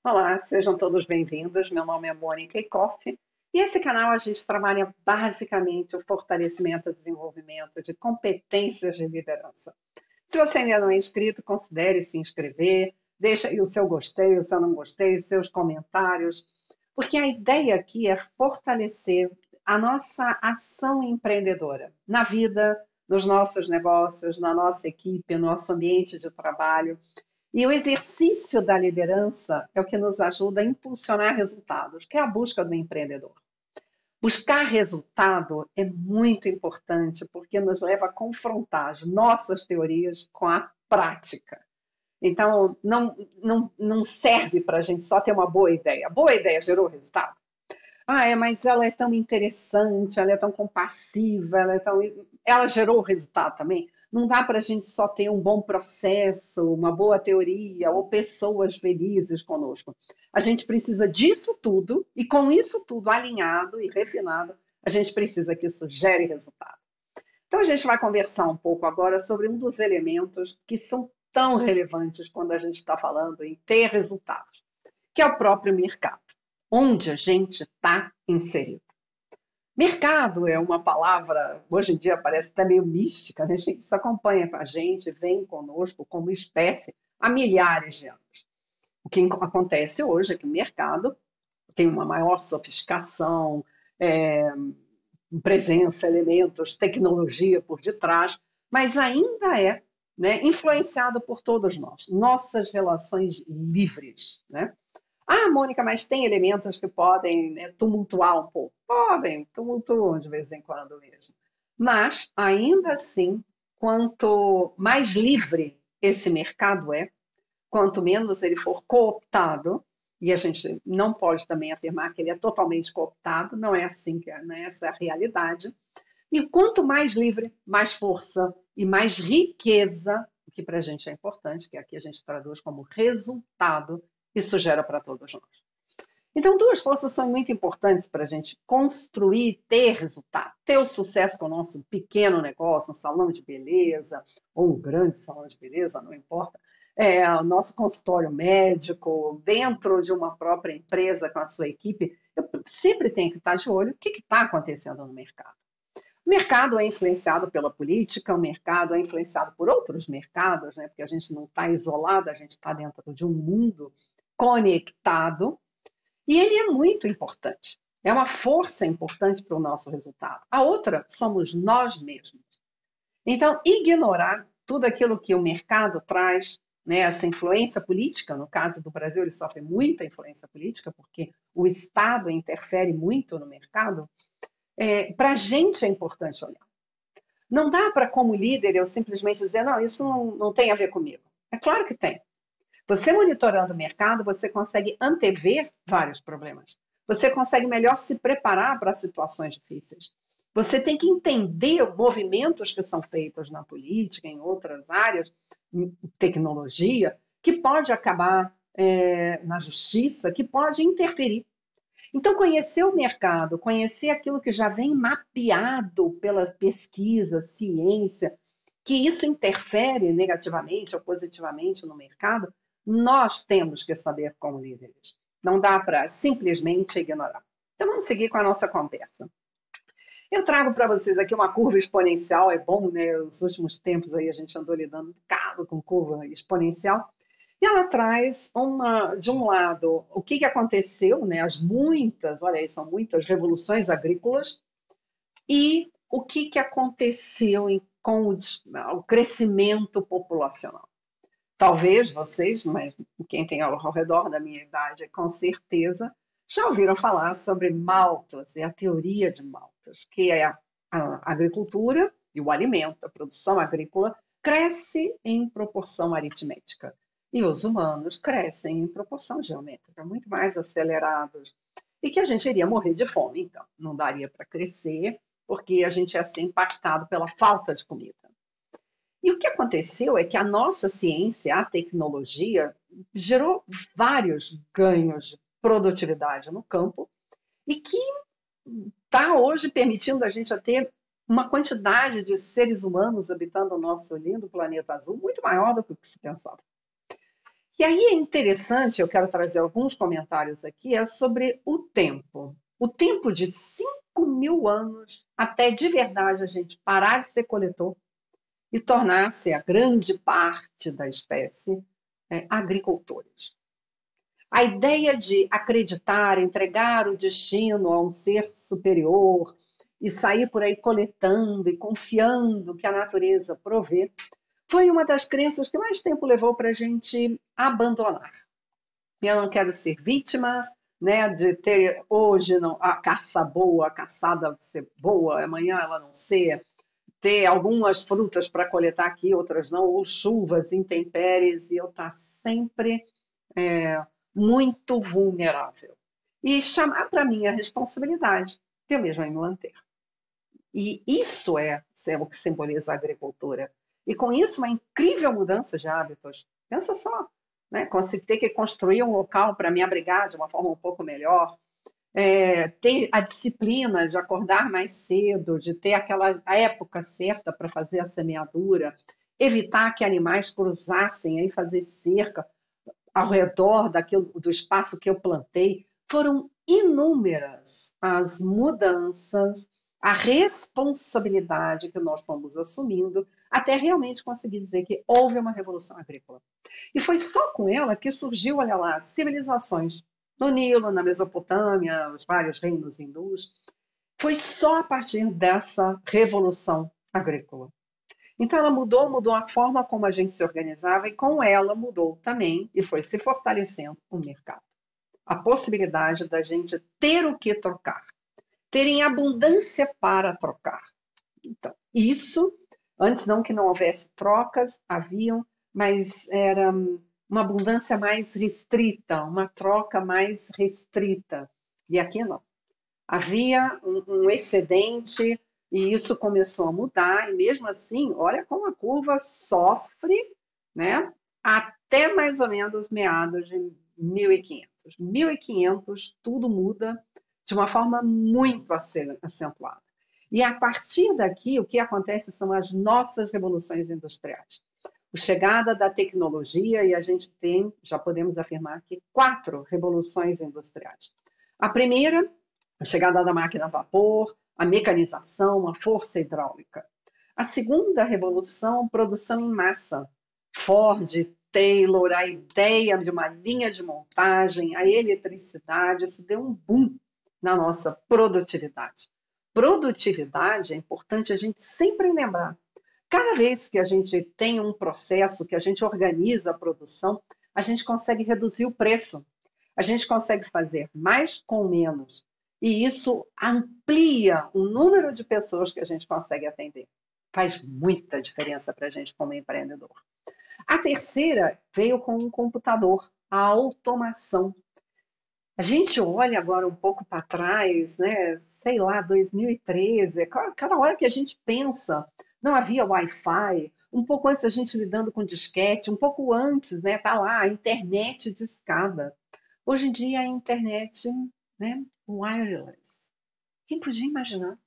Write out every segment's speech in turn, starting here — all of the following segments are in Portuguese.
Olá, sejam todos bem-vindos. Meu nome é Mônica Ikoff e esse canal a gente trabalha basicamente o fortalecimento e desenvolvimento de competências de liderança. Se você ainda não é inscrito, considere se inscrever, deixa aí o seu gostei, o seu não gostei, seus comentários, porque a ideia aqui é fortalecer a nossa ação empreendedora na vida, nos nossos negócios, na nossa equipe, no nosso ambiente de trabalho. E o exercício da liderança é o que nos ajuda a impulsionar resultados, que é a busca do empreendedor. Buscar resultado é muito importante porque nos leva a confrontar as nossas teorias com a prática. Então, não serve para a gente só ter uma boa ideia. A boa ideia gerou resultado? Mas ela é tão interessante, ela é tão compassiva, ela gerou o resultado também. Não dá para a gente só ter um bom processo, uma boa teoria ou pessoas felizes conosco. A gente precisa disso tudo e com isso tudo alinhado e refinado, a gente precisa que isso gere resultado. Então a gente vai conversar um pouco agora sobre um dos elementos que são tão relevantes quando a gente está falando em ter resultados, que é o próprio mercado, onde a gente está inserido. Mercado é uma palavra, hoje em dia parece até meio mística, né? Isso acompanha com a gente, vem conosco como espécie há milhares de anos. O que acontece hoje é que o mercado tem uma maior sofisticação, é, presença, elementos, tecnologia por detrás, mas ainda é, né, influenciado por todos nós, nossas relações livres, né? Mônica, mas tem elementos que podem, né, tumultuar um pouco. Podem, tumultuam de vez em quando mesmo. Mas, ainda assim, quanto mais livre esse mercado é, quanto menos ele for cooptado, e a gente não pode também afirmar que ele é totalmente cooptado, não é assim que é, né? Essa é a realidade. E quanto mais livre, mais força e mais riqueza, o que para a gente é importante, que aqui a gente traduz como resultado, isso gera para todos nós. Então, duas forças são muito importantes para a gente construir, ter resultado, ter o sucesso com o nosso pequeno negócio, um salão de beleza, ou um grande salão de beleza, não importa. O nosso consultório médico, dentro de uma própria empresa com a sua equipe, eu sempre tenho que estar de olho o que está acontecendo no mercado. O mercado é influenciado pela política, o mercado é influenciado por outros mercados, né? Porque a gente não está isolado, a gente está dentro de um mundo conectado, e ele é muito importante. É uma força importante para o nosso resultado. A outra somos nós mesmos. Então, ignorar tudo aquilo que o mercado traz, né, essa influência política, no caso do Brasil, ele sofre muita influência política, porque o Estado interfere muito no mercado, para a gente é importante olhar. Não dá para, como líder, eu simplesmente dizer, não, isso não tem a ver comigo. É claro que tem. Você monitorando o mercado, você consegue antever vários problemas. Você consegue melhor se preparar para situações difíceis. Você tem que entender movimentos que são feitos na política, em outras áreas, em tecnologia, que pode acabar na justiça, que pode interferir. Então, conhecer o mercado, conhecer aquilo que já vem mapeado pela pesquisa, ciência, que isso interfere negativamente ou positivamente no mercado, nós temos que saber como líderes. Não dá para simplesmente ignorar. Então, vamos seguir com a nossa conversa. Eu trago para vocês aqui uma curva exponencial, é bom, né? Nos últimos tempos aí a gente andou lidando um bocado com curva exponencial. E ela traz de um lado, o que aconteceu, né? As muitas, olha aí, são muitas revoluções agrícolas, e o que aconteceu com o crescimento populacional. Talvez vocês, mas quem tem ao redor da minha idade, com certeza, já ouviram falar sobre Malthus e a teoria de Malthus, que é a agricultura e o alimento, a produção agrícola, cresce em proporção aritmética. E os humanos crescem em proporção geométrica, muito mais acelerados. E que a gente iria morrer de fome, então. Não daria para crescer, porque a gente ia ser impactado pela falta de comida. E o que aconteceu é que a nossa ciência, a tecnologia, gerou vários ganhos de produtividade no campo e que está hoje permitindo a gente a ter uma quantidade de seres humanos habitando o nosso lindo planeta azul muito maior do que se pensava. E aí é interessante, eu quero trazer alguns comentários aqui, é sobre o tempo. O tempo de 5.000 anos até de verdade a gente parar de ser coletor e tornar-se a grande parte da espécie agricultores. A ideia de acreditar, entregar o destino a um ser superior e sair por aí coletando e confiando que a natureza provê, foi uma das crenças que mais tempo levou para a gente abandonar. Eu não quero ser vítima, né, de ter hoje não, a caça boa, a caçada ser boa, amanhã ela não ser, ter algumas frutas para coletar aqui, outras não, ou chuvas, intempéries, e eu estar sempre muito vulnerável. E chamar para mim a responsabilidade de eu mesma me manter. E isso é o que simboliza a agricultura. E com isso, uma incrível mudança de hábitos. Pensa só, né? Ter que construir um local para me abrigar de uma forma um pouco melhor, ter a disciplina de acordar mais cedo, de ter a época certa para fazer a semeadura, evitar que animais cruzassem, aí fazer cerca ao redor do espaço que eu plantei. Foram inúmeras as mudanças, a responsabilidade que nós fomos assumindo, até realmente conseguir dizer que houve uma revolução agrícola. E foi só com ela que surgiu, olha lá, civilizações no Nilo, na Mesopotâmia, os vários reinos hindus. Foi só a partir dessa revolução agrícola. Então ela mudou a forma como a gente se organizava e com ela mudou também e foi se fortalecendo o mercado. A possibilidade da gente ter o que trocar, ter em abundância para trocar. Então, isso, antes não que não houvesse trocas, haviam, mas era uma abundância mais restrita, uma troca mais restrita. E aqui não. Havia um excedente e isso começou a mudar, e mesmo assim, olha como a curva sofre, né? Até mais ou menos meados de 1500. 1500, tudo muda de uma forma muito acentuada. E a partir daqui, o que acontece são as nossas revoluções industriais. A chegada da tecnologia, e a gente tem, já podemos afirmar que 4 revoluções industriais. A primeira, a chegada da máquina a vapor, a mecanização, a força hidráulica. A segunda revolução, produção em massa. Ford, Taylor, a ideia de uma linha de montagem, a eletricidade, isso deu um boom na nossa produtividade. Produtividade é importante a gente sempre lembrar. Cada vez que a gente tem um processo, que a gente organiza a produção, a gente consegue reduzir o preço. A gente consegue fazer mais com menos. E isso amplia o número de pessoas que a gente consegue atender. Faz muita diferença para a gente como empreendedor. A terceira veio com um computador, a automação. A gente olha agora um pouco para trás, né? Sei lá, 2013, cada hora que a gente pensa, não havia Wi-Fi, um pouco antes a gente lidando com disquete, um pouco antes, né? Tá lá, a internet de escada. Hoje em dia a internet, né? Wireless. Quem podia imaginar?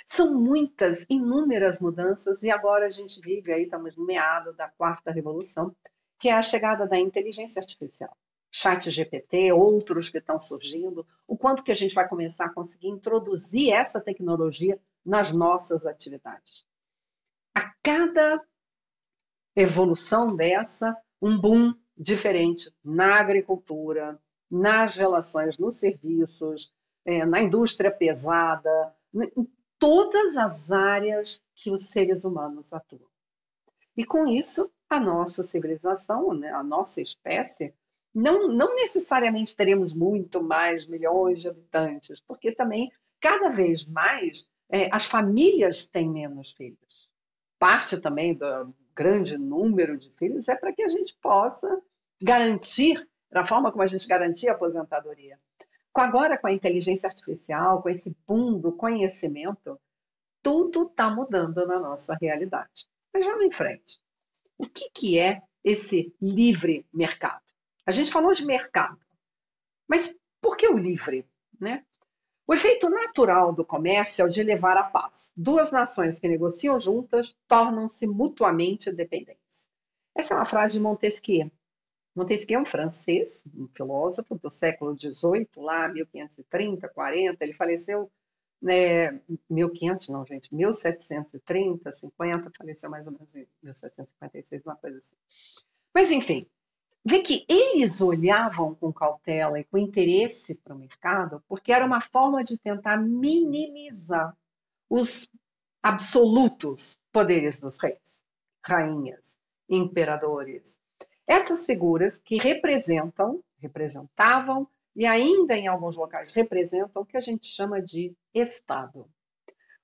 São muitas, inúmeras mudanças e agora a gente vive aí, estamos no meado da 4ª revolução, que é a chegada da inteligência artificial. Chat GPT, outros que estão surgindo, o quanto que a gente vai começar a conseguir introduzir essa tecnologia nas nossas atividades. A cada evolução dessa, um boom diferente na agricultura, nas relações, nos serviços, na indústria pesada, em todas as áreas que os seres humanos atuam. E com isso, a nossa civilização, né, a nossa espécie, não necessariamente teremos muito mais milhões de habitantes, porque também, cada vez mais, as famílias têm menos filhos. Parte também do grande número de filhos é para que a gente possa garantir, da forma como a gente garantia a aposentadoria. Agora, com a inteligência artificial, com esse boom do conhecimento, tudo está mudando na nossa realidade. Mas vamos em frente. O que é esse livre mercado? A gente falou de mercado, mas por que o livre, né? O efeito natural do comércio é o de levar à paz. 2 nações que negociam juntas tornam-se mutuamente dependentes. Essa é uma frase de Montesquieu. Montesquieu é um francês, um filósofo do século XVIII, lá 1530, 40, ele faleceu, né, 1500, não, gente, 1730, 50, faleceu mais ou menos em 1756, uma coisa assim. Mas, enfim, vê que eles olhavam com cautela e com interesse para o mercado, porque era uma forma de tentar minimizar os absolutos poderes dos reis, rainhas, imperadores. Essas figuras que representavam e ainda em alguns locais representam o que a gente chama de Estado.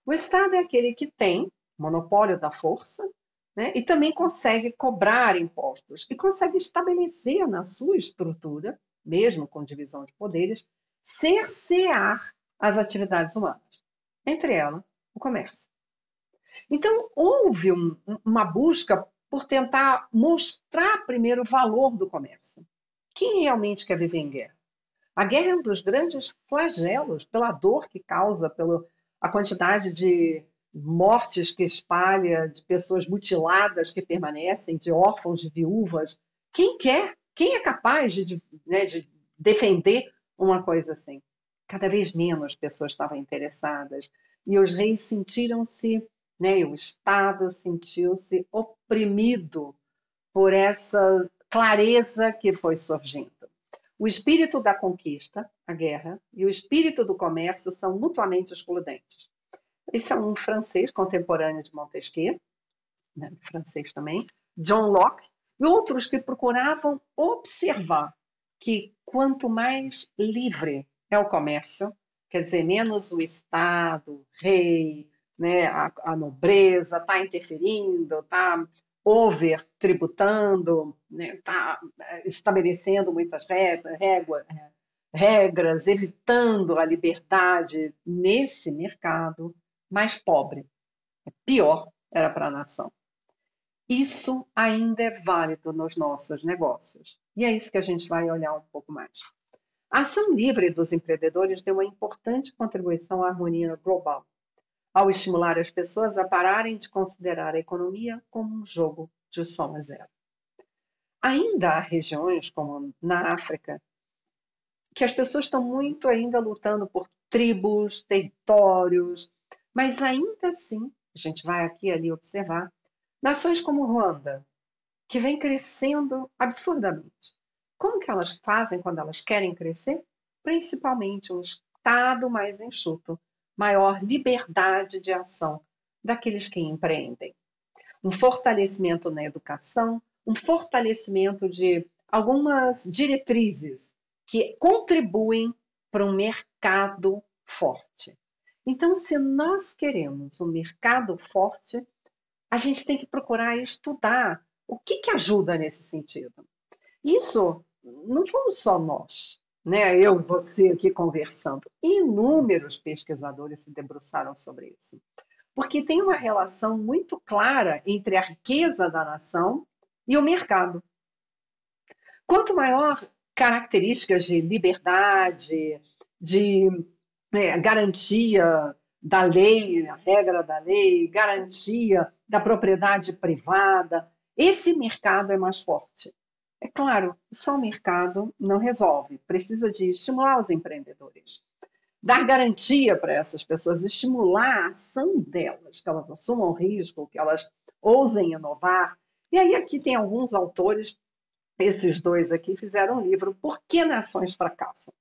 O Estado é aquele que tem monopólio da força, né, e também consegue cobrar impostos e consegue estabelecer na sua estrutura, mesmo com divisão de poderes, cercear as atividades humanas, entre elas o comércio. Então, houve uma busca por tentar mostrar primeiro o valor do comércio. Quem realmente quer viver em guerra? A guerra é um dos grandes flagelos pela dor que causa, pela a quantidade de mortes que espalha, de pessoas mutiladas que permanecem, de órfãos, de viúvas. Quem quer? Quem é capaz né, de defender uma coisa assim? Cada vez menos pessoas estavam interessadas e os reis sentiram-se, né, e o Estado sentiu-se oprimido por essa clareza que foi surgindo. O espírito da conquista, a guerra, e o espírito do comércio são mutuamente excludentes. Esse é um francês contemporâneo de Montesquieu, né, francês também, John Locke, e outros que procuravam observar que quanto mais livre é o comércio, quer dizer, menos o Estado, o rei, né, a nobreza está interferindo, está over-tributando, né, está estabelecendo muitas regras, evitando a liberdade nesse mercado mais pobre. Pior era para a nação. Isso ainda é válido nos nossos negócios. E é isso que a gente vai olhar um pouco mais. A ação livre dos empreendedores deu uma importante contribuição à harmonia global, ao estimular as pessoas a pararem de considerar a economia como um jogo de soma zero. Ainda há regiões, como na África, que as pessoas estão muito ainda lutando por tribos, territórios, mas ainda assim, a gente vai aqui e ali observar, nações como Ruanda, que vem crescendo absurdamente. Como que elas fazem quando elas querem crescer? Principalmente um Estado mais enxuto, maior liberdade de ação daqueles que empreendem. Um fortalecimento na educação, um fortalecimento de algumas diretrizes que contribuem para um mercado forte. Então, se nós queremos um mercado forte, a gente tem que procurar estudar o que ajuda nesse sentido. Isso não fomos só nós, né? Eu e você aqui conversando. Inúmeros pesquisadores se debruçaram sobre isso. Porque tem uma relação muito clara entre a riqueza da nação e o mercado. Quanto maior características de liberdade, de garantia da lei, a regra da lei, garantia da propriedade privada, esse mercado é mais forte. É claro, só o mercado não resolve, precisa de estimular os empreendedores, dar garantia para essas pessoas, estimular a ação delas, que elas assumam risco, que elas ousem inovar. E aí aqui tem alguns autores, esses dois aqui fizeram um livro, Por que Nações Fracassam?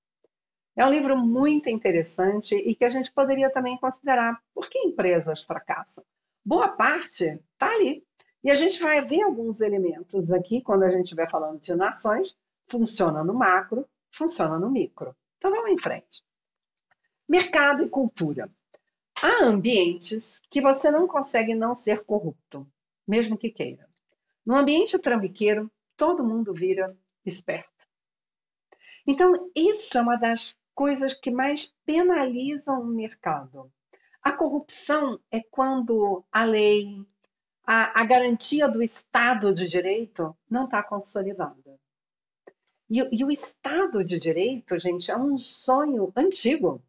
É um livro muito interessante e que a gente poderia também considerar por que empresas fracassam. Boa parte está ali. E a gente vai ver alguns elementos aqui, quando a gente estiver falando de nações, funciona no macro, funciona no micro. Então vamos em frente. Mercado e cultura. Há ambientes que você não consegue não ser corrupto, mesmo que queira. No ambiente trambiqueiro, todo mundo vira esperto. Então, isso é uma das coisas que mais penalizam o mercado. A corrupção é quando a lei, a garantia do Estado de Direito não está consolidada. E o Estado de Direito, gente, é um sonho antigo.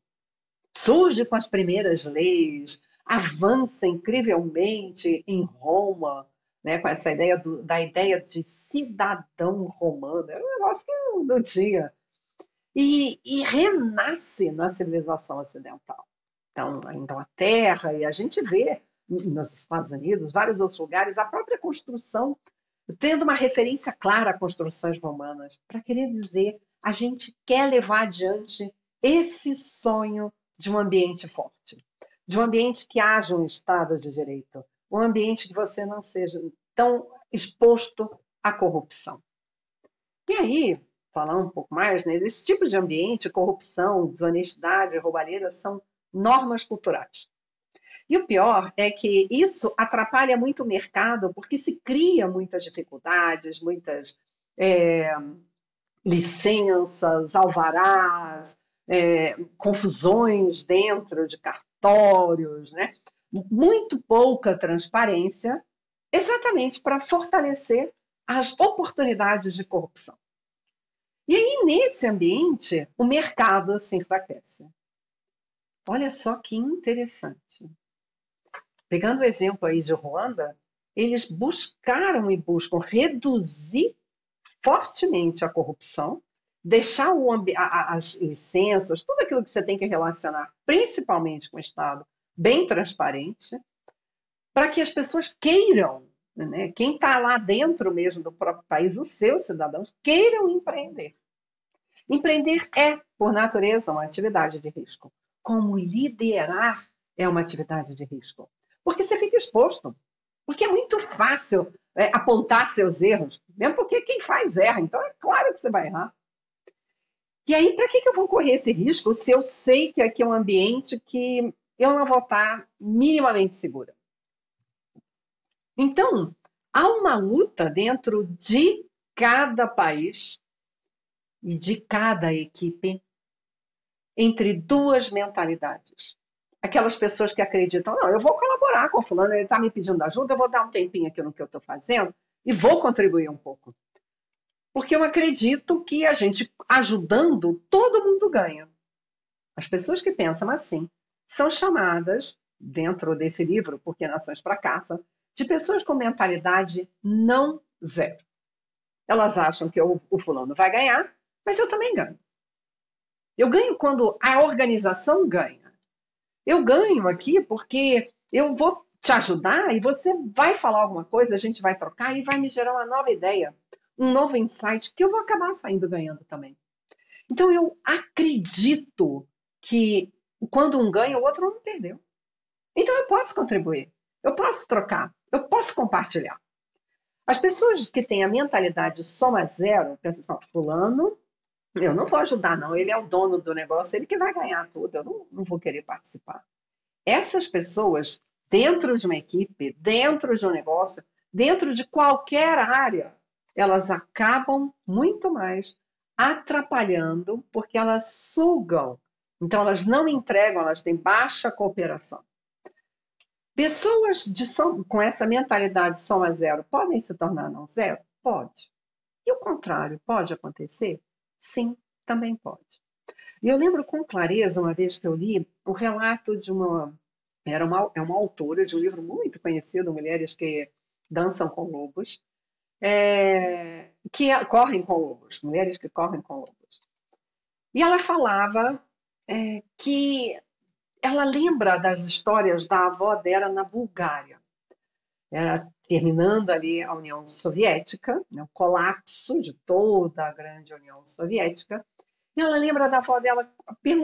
Surge com as primeiras leis, avança incrivelmente em Roma, né, com essa ideia da ideia de cidadão romano. É um negócio que não tinha. E renasce na civilização ocidental. Então, a Inglaterra, e a gente vê nos Estados Unidos, vários outros lugares, a própria construção, tendo uma referência clara a construções romanas, para querer dizer, a gente quer levar adiante esse sonho de um ambiente forte, de um ambiente que haja um Estado de Direito, um ambiente que você não seja tão exposto à corrupção. E aí, falar um pouco mais, né, esse tipo de ambiente, corrupção, desonestidade, roubalheira, são normas culturais. E o pior é que isso atrapalha muito o mercado, porque se cria muitas dificuldades, muitas é, licenças, alvarás, confusões dentro de cartórios, né? Muito pouca transparência, exatamente para fortalecer as oportunidades de corrupção. E aí, nesse ambiente, o mercado se enfraquece. Olha só que interessante. Pegando o exemplo aí de Ruanda, eles buscaram e buscam reduzir fortemente a corrupção, deixar as licenças, tudo aquilo que você tem que relacionar, principalmente com o Estado, bem transparente, para que as pessoas queiram, né, quem está lá dentro mesmo do próprio país, os seus cidadãos, queiram empreender. Empreender é, por natureza, uma atividade de risco. Como liderar é uma atividade de risco. Porque você fica exposto. Porque é muito fácil apontar seus erros, mesmo porque quem faz erra, então é claro que você vai errar. E aí, para que eu vou correr esse risco se eu sei que aqui é um ambiente que eu não vou estar minimamente segura? Então, há uma luta dentro de cada país e de cada equipe entre duas mentalidades. Aquelas pessoas que acreditam, não, eu vou colaborar com o fulano, ele está me pedindo ajuda, eu vou dar um tempinho aqui no que eu estou fazendo e vou contribuir um pouco. Porque eu acredito que a gente ajudando, todo mundo ganha. As pessoas que pensam assim são chamadas, dentro desse livro, Porque Nações Fracassam, de pessoas com mentalidade não zero. Elas acham que o fulano vai ganhar, mas eu também ganho. Eu ganho quando a organização ganha. Eu ganho aqui porque eu vou te ajudar e você vai falar alguma coisa, a gente vai trocar e vai me gerar uma nova ideia, um novo insight que eu vou acabar saindo ganhando também. Então eu acredito que quando um ganha, o outro não perdeu. Então eu posso contribuir, eu posso trocar, eu posso compartilhar. As pessoas que têm a mentalidade soma zero, pensam assim, fulano, eu não vou ajudar não, ele é o dono do negócio, ele que vai ganhar tudo, eu não vou querer participar. Essas pessoas, dentro de uma equipe, dentro de um negócio, dentro de qualquer área, elas acabam muito mais atrapalhando, porque elas sugam. Então, elas não entregam, elas têm baixa cooperação. Pessoas com essa mentalidade soma zero podem se tornar não zero? Pode. E o contrário, pode acontecer? Sim, também pode. E eu lembro com clareza, uma vez que eu li, o relato de é uma autora de um livro muito conhecido, Mulheres que Dançam com Lobos, que correm com lobos, mulheres que correm com lobos. E ela falava que ela lembra das histórias da avó dela na Bulgária. Era terminando ali a União Soviética, né, o colapso de toda a grande União Soviética. E ela lembra da avó dela,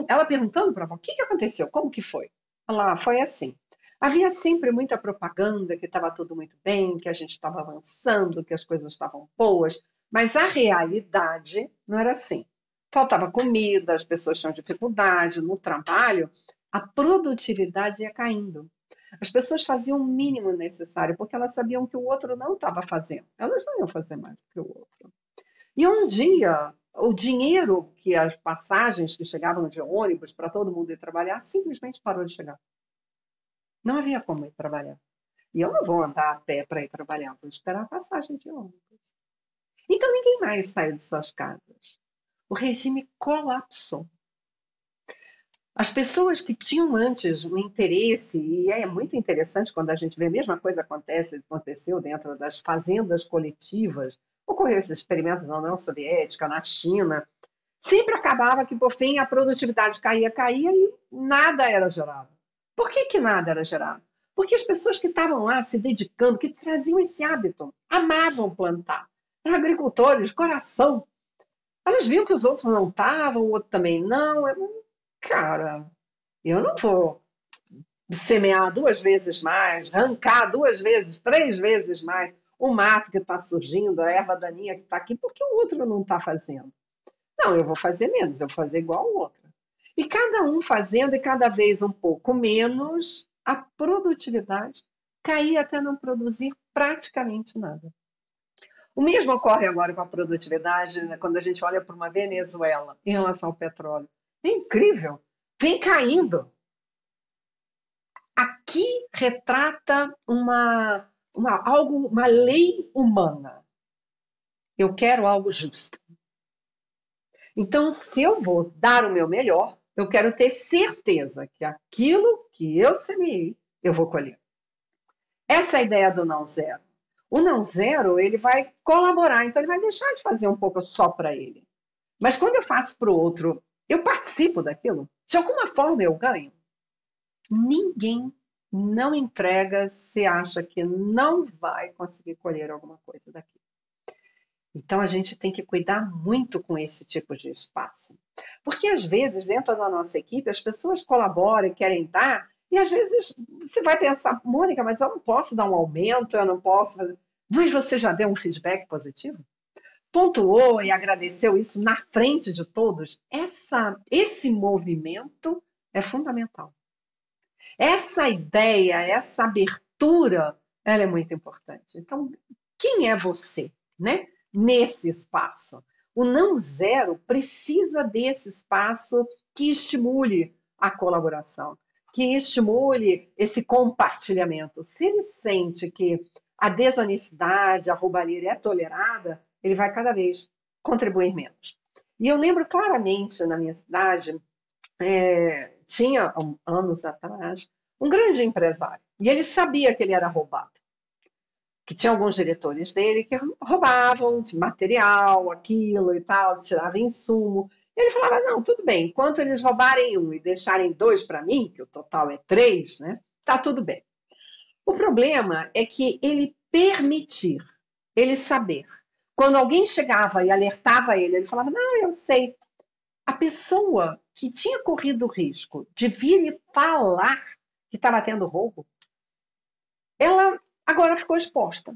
ela perguntando para a avó, o que aconteceu? Como que foi? Ela, foi assim. Havia sempre muita propaganda, que estava tudo muito bem, que a gente estava avançando, que as coisas estavam boas, mas a realidade não era assim. Faltava comida, as pessoas tinham dificuldade no trabalho, a produtividade ia caindo. As pessoas faziam o mínimo necessário, porque elas sabiam que o outro não estava fazendo. Elas não iam fazer mais do que o outro. E um dia, o dinheiro que as passagens que chegavam de ônibus para todo mundo ir trabalhar simplesmente parou de chegar. Não havia como ir trabalhar. E eu não vou andar a pé para ir trabalhar, vou esperar a passagem de ônibus. Então ninguém mais saiu de suas casas. O regime colapsou. As pessoas que tinham antes um interesse, e é muito interessante quando a gente vê a mesma coisa aconteceu dentro das fazendas coletivas, ocorreu esses experimentos na União Soviética, na China, sempre acabava que, por fim, a produtividade caía e nada era gerado. Por que que nada era gerado? Porque as pessoas que estavam lá se dedicando, que traziam esse hábito, amavam plantar, eram agricultores, coração. Elas viam que os outros não estavam, o outro também não. Cara, eu não vou semear 2 vezes mais, arrancar 2 vezes, 3 vezes mais o mato que está surgindo, a erva daninha que está aqui, porque o outro não está fazendo. Não, eu vou fazer menos, eu vou fazer igual ao outro. E cada um fazendo e cada vez um pouco menos, a produtividade caía até não produzir praticamente nada. O mesmo ocorre agora com a produtividade, né, quando a gente olha para uma Venezuela em relação ao petróleo. É incrível, vem caindo. Aqui retrata uma lei humana. Eu quero algo justo. Então, se eu vou dar o meu melhor, eu quero ter certeza que aquilo que eu semeei, eu vou colher. Essa é a ideia do não zero. O não zero, ele vai colaborar, então ele vai deixar de fazer um pouco só para ele. Mas quando eu faço para o outro, eu participo daquilo, de alguma forma eu ganho. Ninguém não entrega se acha que não vai conseguir colher alguma coisa daqui. Então a gente tem que cuidar muito com esse tipo de espaço. Porque às vezes, dentro da nossa equipe, as pessoas colaboram e querem dar, e às vezes você vai pensar, Mônica, mas eu não posso dar um aumento, eu não posso. Mas você já deu um feedback positivo? Pontuou e agradeceu isso na frente de todos? Esse movimento é fundamental. Essa ideia, essa abertura, ela é muito importante. Então, quem é você, né? Nesse espaço. O não zero precisa desse espaço que estimule a colaboração, que estimule esse compartilhamento. Se ele sente que a desonestidade, a roubalheira é tolerada, ele vai cada vez contribuir menos. E eu lembro claramente na minha cidade, tinha anos atrás, um grande empresário, e ele sabia que ele era roubado. Que tinha alguns diretores dele que roubavam de material, aquilo e tal, tiravam insumo. E ele falava, não, tudo bem, enquanto eles roubarem um e deixarem 2 para mim, que o total é 3, né, tá tudo bem. O problema é que ele permitir, ele saber. Quando alguém chegava e alertava ele, ele falava, não, eu sei. A pessoa que tinha corrido o risco de vir e falar que estava tendo roubo, ela agora ficou exposta.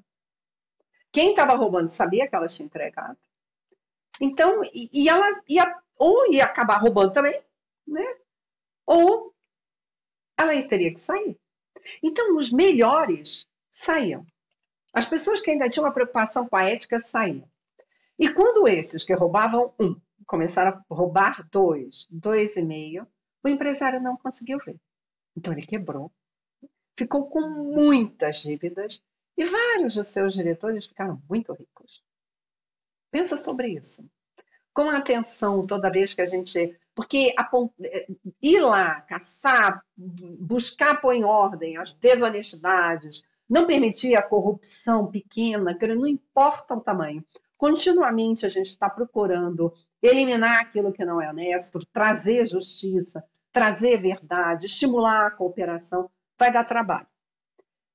Quem estava roubando sabia que ela tinha entregado. Então, e ela ia acabar roubando também, né? Ou ela teria que sair. Então, os melhores saíam. As pessoas que ainda tinham uma preocupação com a ética saíam. E quando esses que roubavam 1 começaram a roubar 2, 2,5, o empresário não conseguiu ver. Então, ele quebrou. Ficou com muitas dívidas e vários dos seus diretores ficaram muito ricos. Pensa sobre isso. Com atenção toda vez que a gente... Porque ir lá, caçar, buscar pôr em ordem as desonestidades, não permitir a corrupção pequena, não importa o tamanho. Continuamente a gente está procurando eliminar aquilo que não é honesto, trazer justiça, trazer verdade, estimular a cooperação. Vai dar trabalho.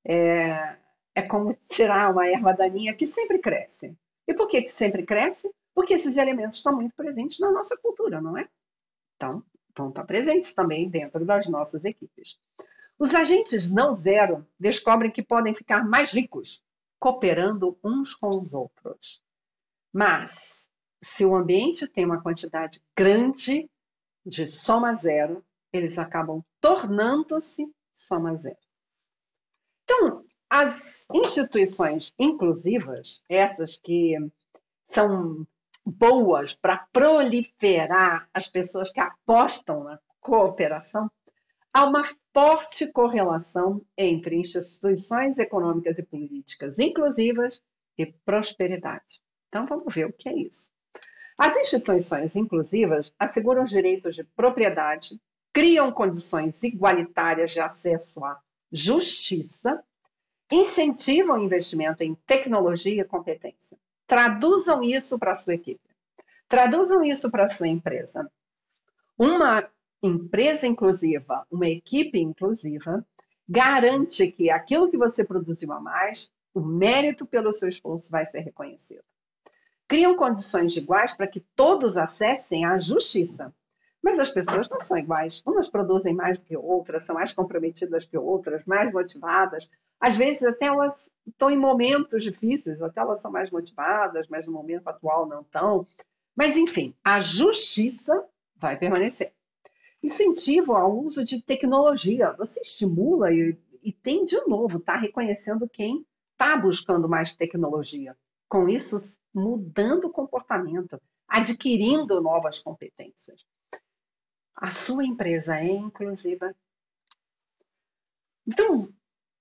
É como tirar uma erva daninha que sempre cresce. E por que sempre cresce? Porque esses elementos estão muito presentes na nossa cultura, não é? Então, vão estar presentes também dentro das nossas equipes. Os agentes não zero descobrem que podem ficar mais ricos cooperando uns com os outros. Mas, se o ambiente tem uma quantidade grande de soma zero, eles acabam tornando-se soma zero. Então, as instituições inclusivas, essas que são boas para proliferar as pessoas que apostam na cooperação, há uma forte correlação entre instituições econômicas e políticas inclusivas e prosperidade. Então, vamos ver o que é isso. As instituições inclusivas asseguram os direitos de propriedade, criam condições igualitárias de acesso à justiça, incentivam o investimento em tecnologia e competência. Traduzam isso para a sua equipe. Traduzam isso para a sua empresa. Uma empresa inclusiva, uma equipe inclusiva, garante que aquilo que você produziu a mais, o mérito pelo seu esforço vai ser reconhecido. Criam condições iguais para que todos acessem à justiça. Mas as pessoas não são iguais. Umas produzem mais do que outras, são mais comprometidas que outras, mais motivadas. Às vezes até elas estão em momentos difíceis, até elas são mais motivadas, mas no momento atual não estão. Mas, enfim, a justiça vai permanecer. Incentivo ao uso de tecnologia. Você estimula e tem, de novo, está reconhecendo quem está buscando mais tecnologia. Com isso, mudando o comportamento, adquirindo novas competências. A sua empresa é inclusiva. Então,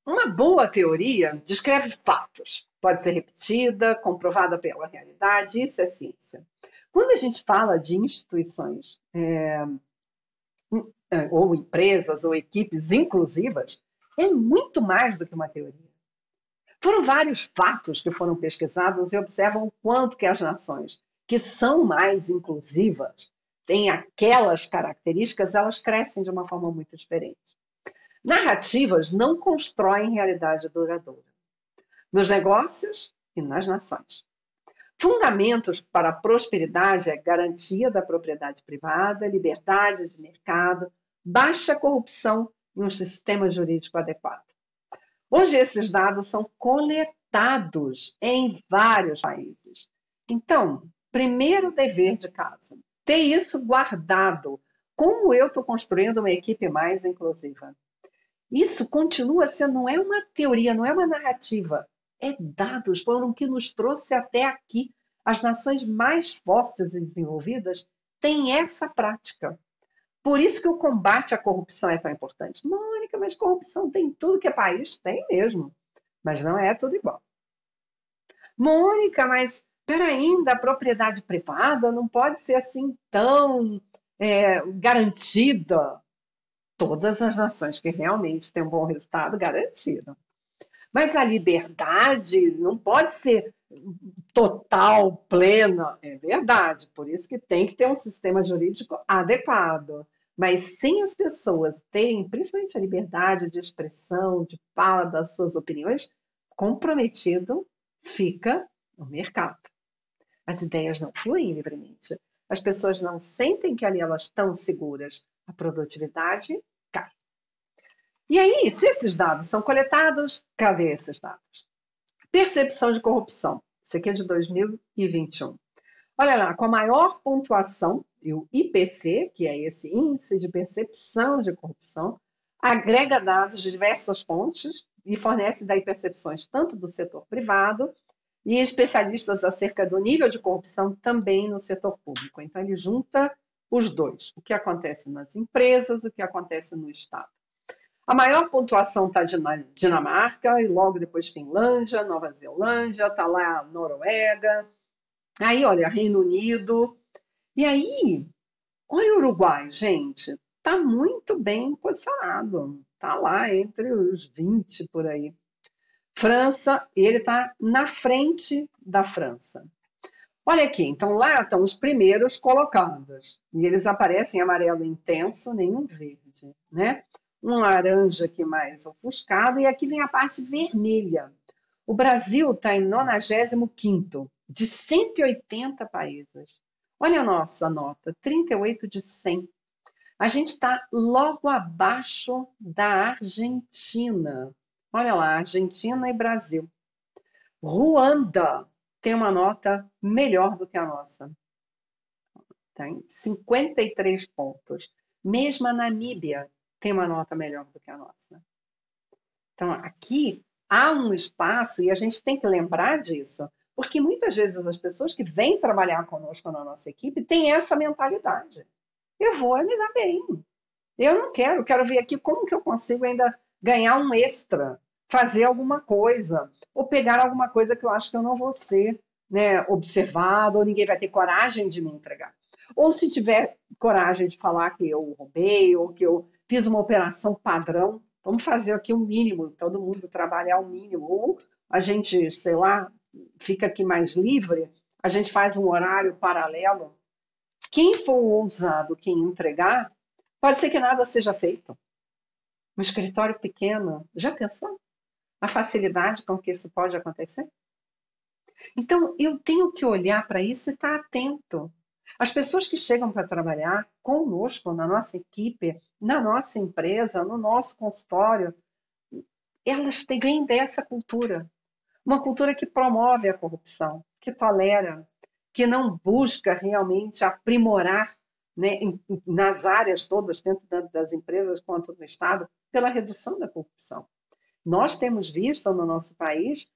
uma boa teoria descreve fatos. Pode ser repetida, comprovada pela realidade, isso é ciência. Quando a gente fala de instituições, ou empresas, ou equipes inclusivas, é muito mais do que uma teoria. Foram vários fatos que foram pesquisados e observam o quanto que as nações que são mais inclusivas têm aquelas características, elas crescem de uma forma muito diferente. Narrativas não constroem realidade duradoura, nos negócios e nas nações. Fundamentos para a prosperidade é garantia da propriedade privada, liberdade de mercado, baixa corrupção e um sistema jurídico adequado. Hoje esses dados são coletados em vários países. Então, primeiro dever de casa, ter isso guardado. Como eu estou construindo uma equipe mais inclusiva? Isso continua sendo, não é uma teoria, não é uma narrativa. É dados, foram o que nos trouxe até aqui. As nações mais fortes e desenvolvidas têm essa prática. Por isso que o combate à corrupção é tão importante. Mônica, mas corrupção tem tudo que é país? Tem mesmo, mas não é tudo igual. Mônica, mas ainda a propriedade privada não pode ser assim tão garantida. Todas as nações que realmente têm um bom resultado garantiram. Mas a liberdade não pode ser total, plena. É verdade, por isso que tem que ter um sistema jurídico adequado. Mas sem as pessoas terem, principalmente a liberdade de expressão, de fala das suas opiniões, comprometido fica o mercado. As ideias não fluem livremente. As pessoas não sentem que ali elas estão seguras. A produtividade cai. E aí, se esses dados são coletados, cadê esses dados? Percepção de corrupção. Isso aqui é de 2021. Olha lá, com a maior pontuação, o IPC, que é esse índice de percepção de corrupção, agrega dados de diversas fontes e fornece daí percepções tanto do setor privado e especialistas acerca do nível de corrupção também no setor público. Então, ele junta os dois, o que acontece nas empresas, o que acontece no Estado. A maior pontuação está na Dinamarca, e logo depois Finlândia, Nova Zelândia, está lá a Noruega, aí olha, Reino Unido, e aí, olha o Uruguai, gente, está muito bem posicionado, está lá entre os 20 por aí. França, ele está na frente da França. Olha aqui, então lá estão os primeiros colocados, e eles aparecem amarelo intenso, nenhum verde, né? Um laranja aqui mais ofuscado, e aqui vem a parte vermelha. O Brasil está em 95º, de 180 países. Olha a nossa nota, 38 de 100. A gente está logo abaixo da Argentina. Olha lá, Argentina e Brasil. Ruanda tem uma nota melhor do que a nossa. Tem 53 pontos. Mesmo a Namíbia tem uma nota melhor do que a nossa. Então, aqui há um espaço, e a gente tem que lembrar disso, porque muitas vezes as pessoas que vêm trabalhar conosco na nossa equipe têm essa mentalidade. Eu vou me dar bem. Eu não quero ver aqui como que eu consigo ainda ganhar um extra, fazer alguma coisa, ou pegar alguma coisa que eu acho que eu não vou ser, né, observado, ou ninguém vai ter coragem de me entregar. Ou se tiver coragem de falar que eu roubei ou que eu fiz uma operação padrão. Vamos fazer aqui o mínimo, todo mundo trabalhar o mínimo. Ou a gente, sei lá, fica aqui mais livre, a gente faz um horário paralelo. Quem for ousado, quem entregar, pode ser que nada seja feito. Um escritório pequeno, já pensou? A facilidade com que isso pode acontecer? Então, eu tenho que olhar para isso e estar atento. As pessoas que chegam para trabalhar conosco, na nossa equipe, na nossa empresa, no nosso consultório, elas vêm dessa cultura. Uma cultura que promove a corrupção, que tolera, que não busca realmente aprimorar, né, nas áreas todas, tanto das empresas quanto do Estado, pela redução da corrupção. Nós temos visto no nosso país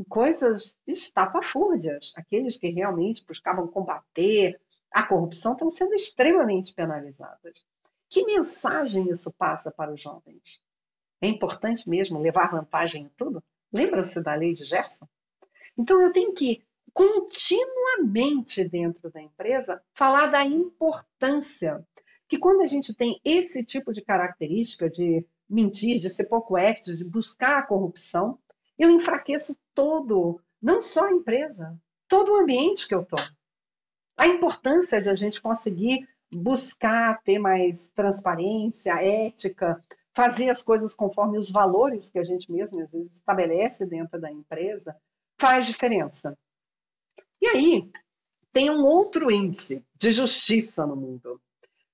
coisas estapafúrdias. Aqueles que realmente buscavam combater a corrupção estão sendo extremamente penalizados. Que mensagem isso passa para os jovens? É importante mesmo levar vantagem em tudo? Lembra-se da lei de Gerson? Então eu tenho que continuamente dentro da empresa falar da importância que quando a gente tem esse tipo de característica de mentir, de ser pouco ético, de buscar a corrupção, eu enfraqueço todo, não só a empresa, todo o ambiente que eu estou. A importância de a gente conseguir buscar ter mais transparência, ética, fazer as coisas conforme os valores que a gente mesmo às vezes estabelece dentro da empresa, faz diferença. E aí, tem um outro índice de justiça no mundo.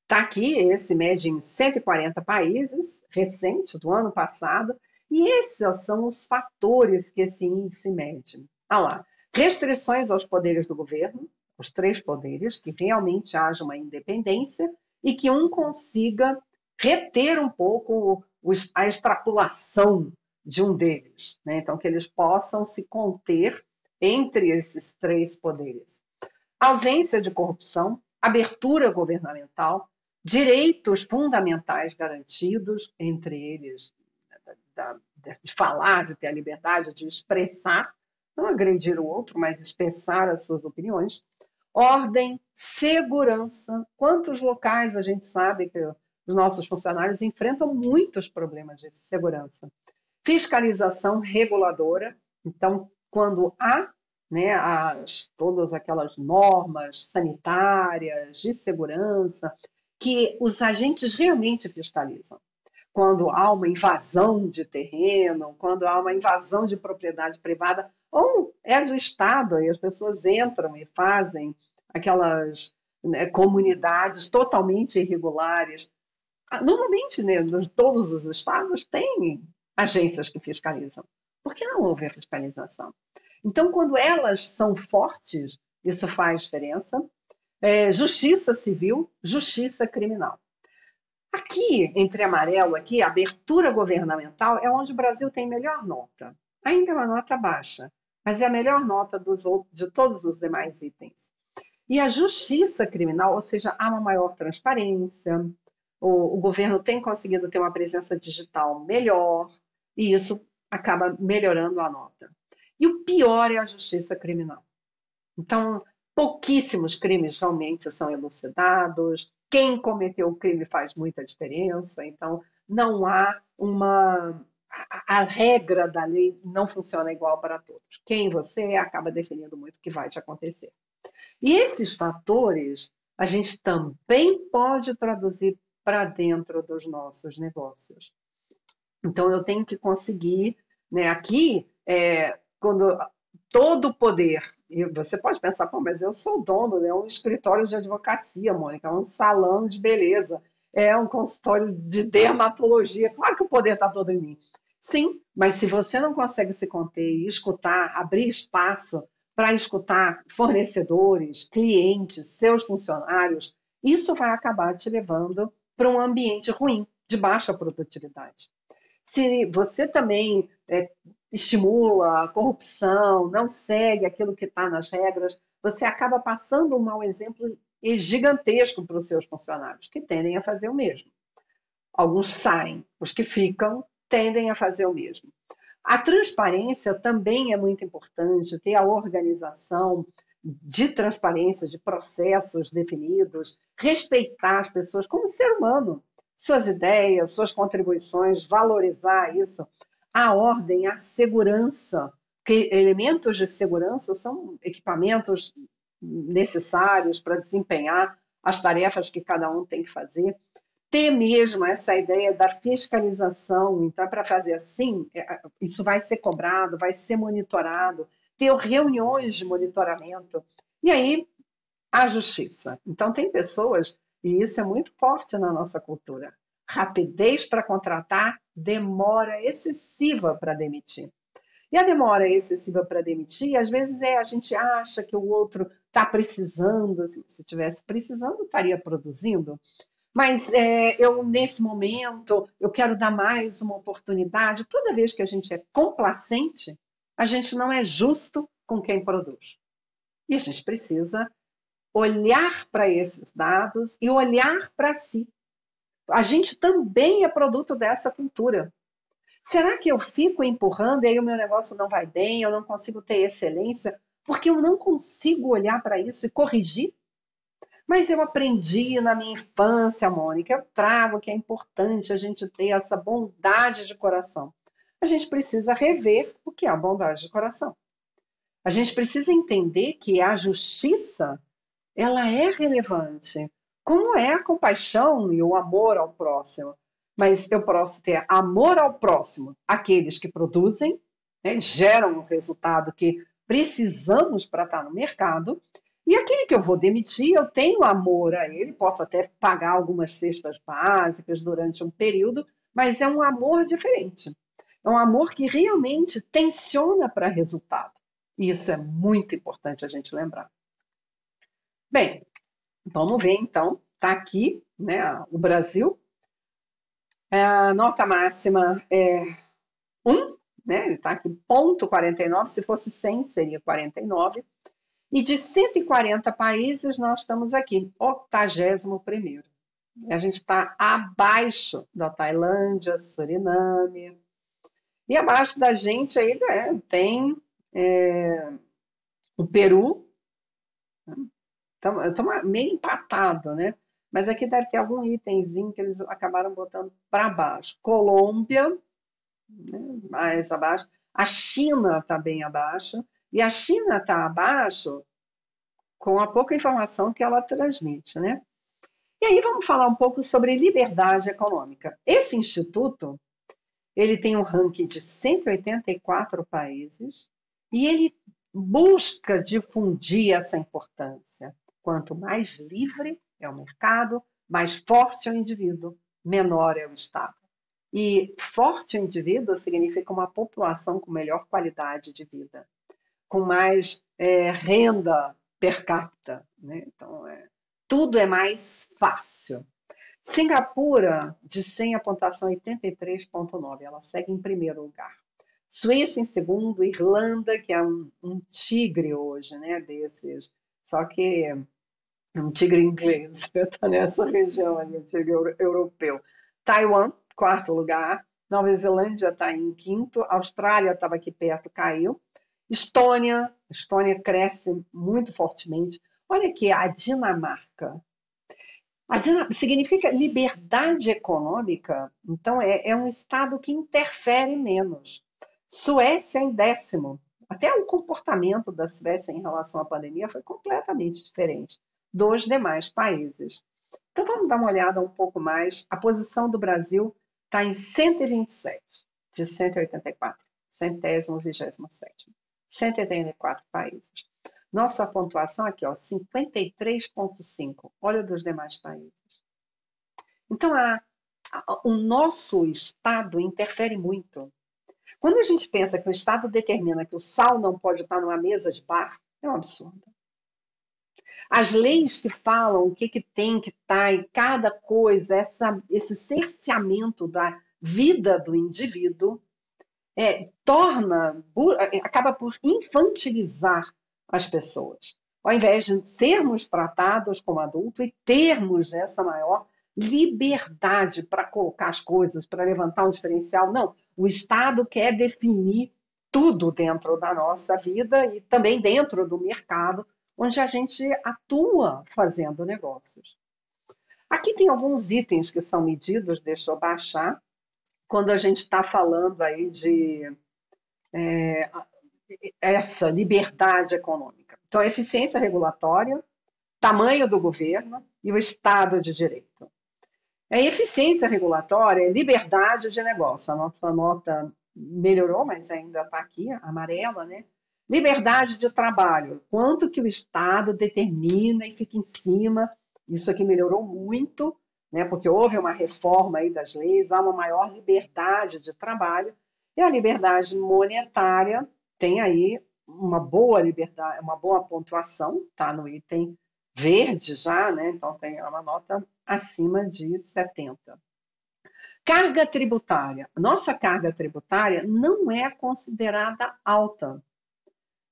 Está aqui, esse mede em 140 países, recente, do ano passado, e esses são os fatores que esse índice mede. Olha lá, restrições aos poderes do governo, os 3 poderes, que realmente haja uma independência e que um consiga reter um pouco a extrapolação de um deles, né? Então, que eles possam se conter entre esses 3 poderes. Ausência de corrupção, abertura governamental, direitos fundamentais garantidos, entre eles de falar, de ter a liberdade de expressar, não agredir o outro, mas expressar as suas opiniões. Ordem, segurança. Quantos locais a gente sabe que os nossos funcionários enfrentam muitos problemas de segurança. Fiscalização reguladora. Então, quando há, né, todas aquelas normas sanitárias, de segurança, que os agentes realmente fiscalizam. Quando há uma invasão de terreno, quando há uma invasão de propriedade privada, ou é do Estado, e as pessoas entram e fazem aquelas, né, comunidades totalmente irregulares. Normalmente, né, todos os estados têm agências que fiscalizam. Por que não houve a fiscalização? Então, quando elas são fortes, isso faz diferença. Justiça civil, justiça criminal. Aqui, entre amarelo, aqui, a abertura governamental é onde o Brasil tem melhor nota. Ainda é uma nota baixa, mas é a melhor nota de todos os demais itens. E a justiça criminal, ou seja, há uma maior transparência, o governo tem conseguido ter uma presença digital melhor, e isso acaba melhorando a nota. E o pior é a justiça criminal. Então, pouquíssimos crimes realmente são elucidados. Quem cometeu o crime faz muita diferença. Então, não há uma... A regra da lei não funciona igual para todos. Quem você é acaba definindo muito o que vai te acontecer. E esses fatores a gente também pode traduzir para dentro dos nossos negócios. Então, eu tenho que conseguir, né, aqui, quando todo o poder, e você pode pensar, pô, mas eu sou dono, né, um escritório de advocacia, Mônica, um salão de beleza, é um consultório de dermatologia, claro que o poder está todo em mim. Sim, mas se você não consegue se conter e escutar, abrir espaço para escutar fornecedores, clientes, seus funcionários, isso vai acabar te levando para um ambiente ruim, de baixa produtividade. Se você também estimula a corrupção, não segue aquilo que está nas regras, você acaba passando um mau exemplo gigantesco para os seus funcionários, que tendem a fazer o mesmo. Alguns saem, os que ficam tendem a fazer o mesmo. A transparência também é muito importante, ter a organização, de transparência, de processos definidos, respeitar as pessoas como ser humano, suas ideias, suas contribuições, valorizar isso, a ordem, a segurança, que elementos de segurança são equipamentos necessários para desempenhar as tarefas que cada um tem que fazer. Ter mesmo essa ideia da fiscalização, então, para fazer assim, isso vai ser cobrado, vai ser monitorado, ter reuniões de monitoramento. E aí, a justiça. Então, tem pessoas, e isso é muito forte na nossa cultura, rapidez para contratar, demora excessiva para demitir. E a demora excessiva para demitir, às vezes a gente acha que o outro está precisando, se estivesse precisando, estaria produzindo. Mas eu, nesse momento, eu quero dar mais uma oportunidade. Toda vez que a gente é complacente, a gente não é justo com quem produz. E a gente precisa olhar para esses dados e olhar para si. A gente também é produto dessa cultura. Será que eu fico empurrando e aí o meu negócio não vai bem, eu não consigo ter excelência, porque eu não consigo olhar para isso e corrigir? Mas eu aprendi na minha infância, Mônica, eu trago que é importante a gente ter essa bondade de coração. A gente precisa rever o que é a bondade de coração. A gente precisa entender que a justiça, ela é relevante, como é a compaixão e o amor ao próximo. Mas eu posso ter amor ao próximo, aqueles que produzem, né, geram o resultado que precisamos para estar no mercado, e aquele que eu vou demitir, eu tenho amor a ele, posso até pagar algumas cestas básicas durante um período, mas é um amor diferente. É um amor que realmente tensiona para resultado. E isso é muito importante a gente lembrar. Bem, vamos ver então. Está aqui, né, o Brasil. A nota máxima é 1, né? Ele está aqui, ponto 49. Se fosse 100, seria 49. E de 140 países, nós estamos aqui, 81º. A gente está abaixo da Tailândia, Suriname. E abaixo da gente aí tem o Peru. Estamos meio empatado, né? Mas aqui deve ter algum itemzinho que eles acabaram botando para baixo. Colômbia, né, mais abaixo. A China está bem abaixo. E a China está abaixo com a pouca informação que ela transmite, né? E aí vamos falar um pouco sobre liberdade econômica. Esse instituto, ele tem um ranking de 184 países e ele busca difundir essa importância. Quanto mais livre é o mercado, mais forte é o indivíduo, menor é o Estado. E forte o indivíduo significa uma população com melhor qualidade de vida, com mais renda per capita, né? Então, tudo é mais fácil. Singapura, de 100, a pontuação 83,9, ela segue em primeiro lugar. Suíça em segundo, Irlanda, que é um tigre hoje, né, desses, só que é um tigre inglês, está nessa região ali, um tigre europeu. Taiwan, quarto lugar. Nova Zelândia está em quinto. Austrália estava aqui perto, caiu. Estônia cresce muito fortemente. Olha aqui, a Dinamarca. Significa liberdade econômica, então é um estado que interfere menos. Suécia em décimo. Até o comportamento da Suécia em relação à pandemia foi completamente diferente dos demais países. Então vamos dar uma olhada um pouco mais. A posição do Brasil está em 127 de 184, 127º. 184 países. Nossa pontuação aqui, ó, 53,5. Olha dos demais países. Então, o nosso Estado interfere muito. Quando a gente pensa que o Estado determina que o sal não pode estar numa mesa de bar, é um absurdo. As leis que falam o que tem que estar em cada coisa, esse cerceamento da vida do indivíduo, acaba por infantilizar as pessoas. Ao invés de sermos tratados como adultos e termos essa maior liberdade para colocar as coisas, para levantar um diferencial, não. O Estado quer definir tudo dentro da nossa vida e também dentro do mercado, onde a gente atua fazendo negócios. Aqui tem alguns itens que são medidos, deixa eu baixar, quando a gente está falando aí de essa liberdade econômica. Então, a eficiência regulatória, tamanho do governo e o Estado de Direito. A eficiência regulatória é liberdade de negócio. A nossa nota melhorou, mas ainda está aqui, amarela, né? Liberdade de trabalho. Quanto que o Estado determina e fica em cima. Isso aqui melhorou muito, né? Porque houve uma reforma aí das leis, há uma maior liberdade de trabalho. E a liberdade monetária tem aí uma boa liberdade, uma boa pontuação, está no item verde já, né? Então tem uma nota acima de 70. Carga tributária. Nossa carga tributária não é considerada alta,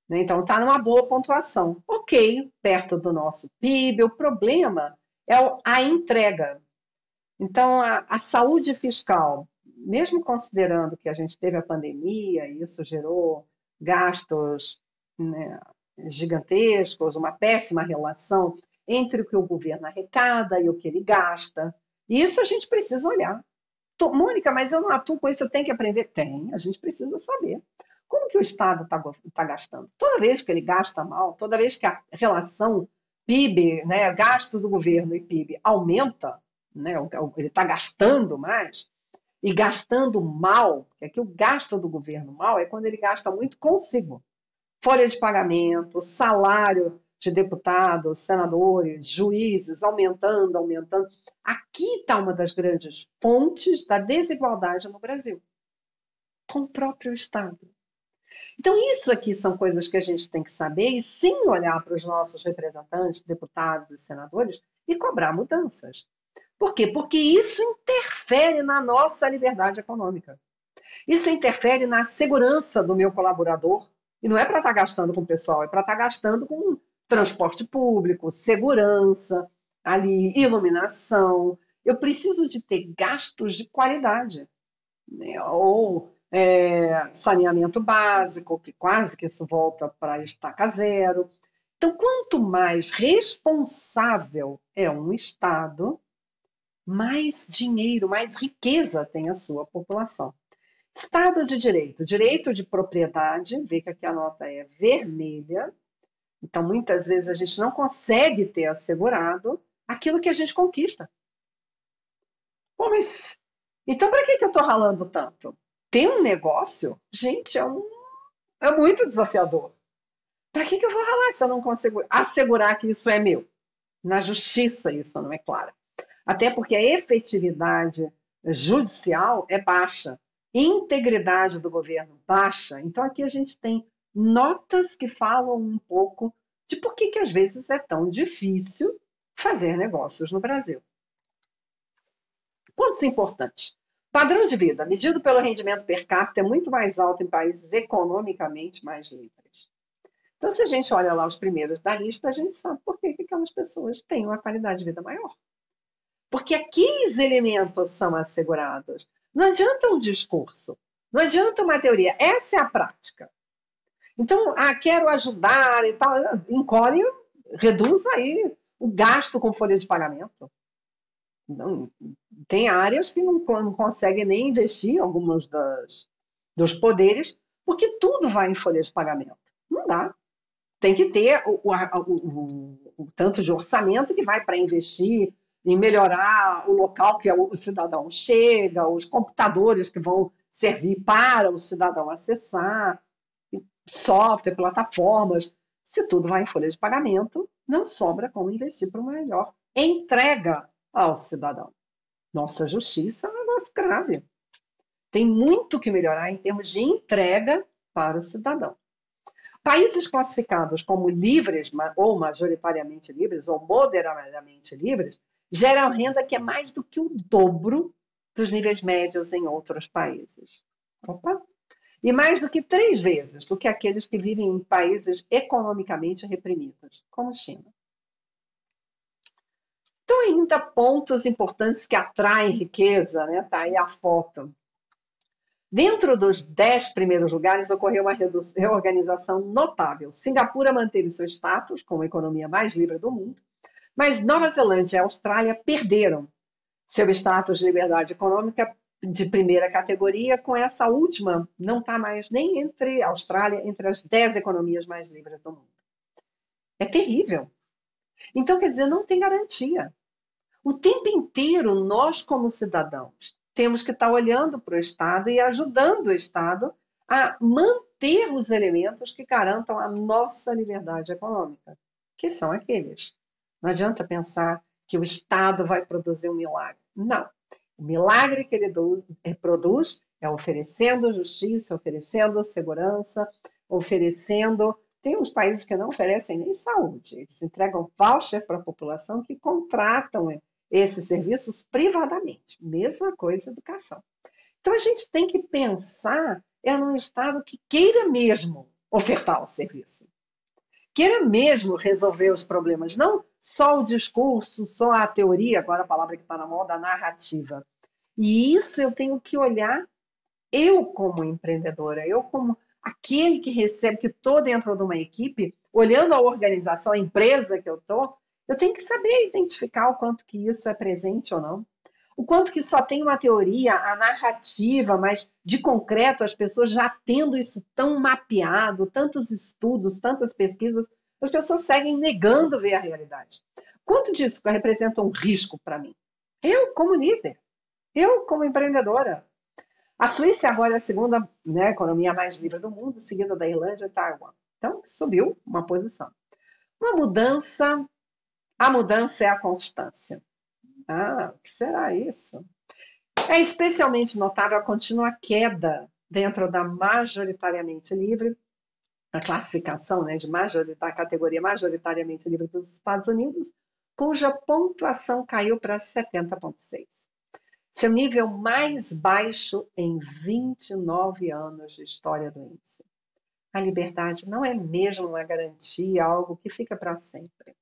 né? Então está numa boa pontuação. Ok, perto do nosso PIB. O problema é a entrega. Então a saúde fiscal, mesmo considerando que a gente teve a pandemia e isso gerou gastos, né, gigantescos, uma péssima relação entre o que o governo arrecada e o que ele gasta. E isso a gente precisa olhar. Mônica, mas eu não atuo com isso, eu tenho que aprender? Tem, a gente precisa saber. Como que o Estado está gastando? Toda vez que ele gasta mal, toda vez que a relação PIB, né, gastos do governo e PIB aumenta, né, ele está gastando mais, e gastando mal, porque aqui o gasto do governo mal é quando ele gasta muito consigo. Folha de pagamento, salário de deputados, senadores, juízes, aumentando, aumentando. Aqui está uma das grandes fontes da desigualdade no Brasil, com o próprio Estado. Então, isso aqui são coisas que a gente tem que saber e sim olhar para os nossos representantes, deputados e senadores e cobrar mudanças. Por quê? Porque isso interfere na nossa liberdade econômica. Isso interfere na segurança do meu colaborador. E não é para estar gastando com o pessoal, é para estar gastando com transporte público, segurança, ali, iluminação. Eu preciso de ter gastos de qualidade, né? Ou saneamento básico, que quase que isso volta para estaca zero. Então, quanto mais responsável é um Estado, mais dinheiro, mais riqueza tem a sua população. Estado de direito, direito de propriedade, vê que aqui a nota é vermelha, então muitas vezes a gente não consegue ter assegurado aquilo que a gente conquista. Pô, mas então para que eu estou ralando tanto? Ter um negócio, gente, é muito desafiador. Para que eu vou ralar se eu não consigo assegurar que isso é meu? Na justiça isso não é claro. Até porque a efetividade judicial é baixa, integridade do governo baixa. Então aqui a gente tem notas que falam um pouco de por que às vezes é tão difícil fazer negócios no Brasil. Pontos importantes. Padrão de vida, medido pelo rendimento per capita, é muito mais alto em países economicamente mais livres. Então, se a gente olha lá os primeiros da lista, a gente sabe por que aquelas pessoas têm uma qualidade de vida maior. Porque aqueles elementos são assegurados. Não adianta um discurso, não adianta uma teoria, essa é a prática. Então, quero ajudar e tal, encolhe, reduz aí o gasto com folha de pagamento. Não, tem áreas que não conseguem nem investir, algumas dos poderes, porque tudo vai em folha de pagamento. Não dá. Tem que ter o tanto de orçamento que vai para investir em melhorar o local que o cidadão chega, os computadores que vão servir para o cidadão acessar, software, plataformas. Se tudo vai em folha de pagamento, não sobra como investir para uma melhor entrega ao cidadão. Nossa justiça é um negócio grave. Tem muito que melhorar em termos de entrega para o cidadão. Países classificados como livres, ou majoritariamente livres, ou moderadamente livres, geram renda que é mais do que o dobro dos níveis médios em outros países. Opa! E mais do que 3 vezes do que aqueles que vivem em países economicamente reprimidos, como China. Então, ainda pontos importantes que atraem riqueza, né? Tá aí a foto. Dentro dos 10 primeiros lugares, ocorreu uma reorganização notável. Singapura manteve seu status como a economia mais livre do mundo, mas Nova Zelândia e Austrália perderam seu status de liberdade econômica de primeira categoria. Com essa última, não está mais nem entre a Austrália, entre as 10 economias mais livres do mundo. É terrível. Então, quer dizer, não tem garantia. O tempo inteiro, nós, como cidadãos, temos que estar olhando para o Estado e ajudando o Estado a manter os elementos que garantam a nossa liberdade econômica, que são aqueles. Não adianta pensar que o Estado vai produzir um milagre. Não. O milagre que ele produz é oferecendo justiça, oferecendo segurança, oferecendo... Tem uns países que não oferecem nem saúde. Eles entregam voucher para a população que contratam esses serviços privadamente. Mesma coisa educação. Então, a gente tem que pensar num Estado que queira mesmo ofertar o serviço. Queira mesmo resolver os problemas. Não só o discurso, só a teoria, agora a palavra que está na moda, a narrativa. E isso eu tenho que olhar, eu como empreendedora, eu como aquele que recebe, que estou dentro de uma equipe, olhando a organização, a empresa que eu estou, eu tenho que saber identificar o quanto que isso é presente ou não. O quanto que só tem uma teoria, a narrativa, mas de concreto as pessoas já tendo isso tão mapeado, tantos estudos, tantas pesquisas, as pessoas seguem negando ver a realidade. Quanto disso representa um risco para mim? Eu, como líder, eu, como empreendedora. A Suíça agora é a segunda, né, economia mais livre do mundo, seguida da Irlanda e Taiwan. Então, subiu uma posição. Uma mudança, a mudança é a constância. Ah, o que será isso? É especialmente notável a contínua queda dentro da majoritariamente livre, a classificação, né, da categoria majoritariamente livre dos Estados Unidos, cuja pontuação caiu para 70,6. Seu nível mais baixo em 29 anos de história do índice. A liberdade não é mesmo uma garantia, algo que fica para sempre.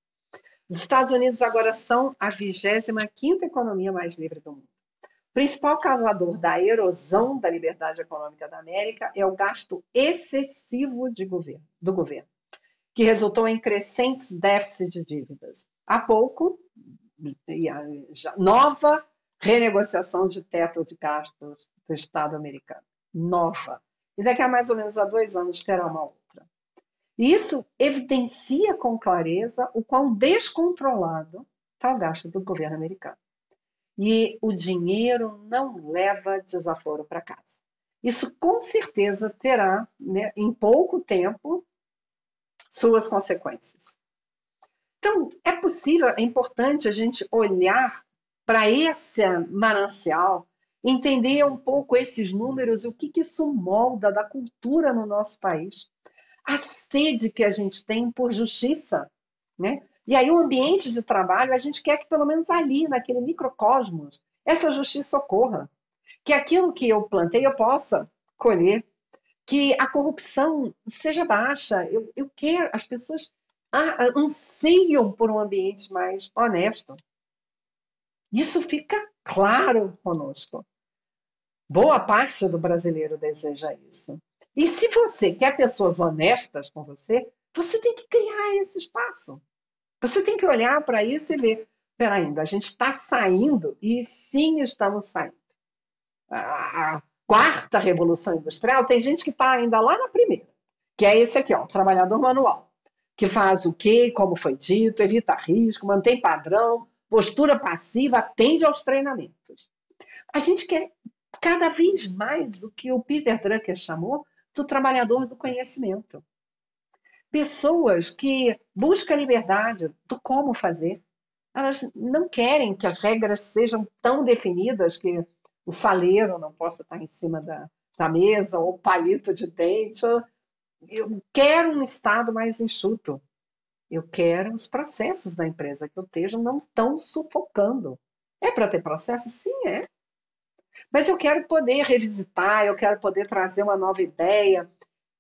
Os Estados Unidos agora são a 25ª economia mais livre do mundo. O principal causador da erosão da liberdade econômica da América é o gasto excessivo do governo, que resultou em crescentes déficits de dívidas. Há pouco, nova renegociação de teto de gastos do Estado americano. Nova. E daqui a mais ou menos 2 anos terá uma outra. E isso evidencia com clareza o quão descontrolado está o gasto do governo americano. E o dinheiro não leva desaforo para casa. Isso com certeza terá, né, em pouco tempo, suas consequências. Então, é possível, é importante a gente olhar para esse manancial, entender um pouco esses números, o que isso molda da cultura no nosso país, a sede que a gente tem por justiça, né? E aí o ambiente de trabalho, a gente quer que pelo menos ali, naquele microcosmos, essa justiça ocorra, que aquilo que eu plantei eu possa colher, que a corrupção seja baixa. Eu quero, as pessoas anseiam por um ambiente mais honesto. Isso fica claro conosco. Boa parte do brasileiro deseja isso. E se você quer pessoas honestas com você, você tem que criar esse espaço. Você tem que olhar para isso e ver, espera ainda, a gente está saindo, e sim estamos saindo. A quarta revolução industrial, tem gente que está ainda lá na primeira, que é esse aqui, ó, o trabalhador manual, que faz o quê, como foi dito, evita risco, mantém padrão, postura passiva, atende aos treinamentos. A gente quer cada vez mais o que o Peter Drucker chamou do trabalhador do conhecimento. Pessoas que buscam a liberdade do como fazer. Elas não querem que as regras sejam tão definidas que o saleiro não possa estar em cima da mesa, ou o palito de dente. Eu quero um Estado mais enxuto. Eu quero os processos da empresa que eu esteja não estão sufocando. É para ter processo? Sim, é. Mas eu quero poder revisitar, eu quero poder trazer uma nova ideia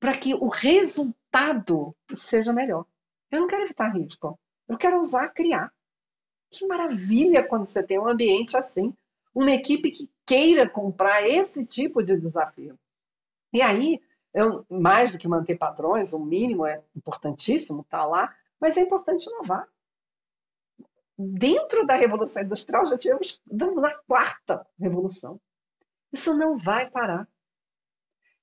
para que o resultado seja melhor. Eu não quero evitar risco. Eu quero usar, criar. Que maravilha quando você tem um ambiente assim. Uma equipe que queira comprar esse tipo de desafio. E aí, mais do que manter padrões, o mínimo é importantíssimo, tá lá, mas é importante inovar. Dentro da Revolução Industrial já estamos na quarta revolução. Isso não vai parar.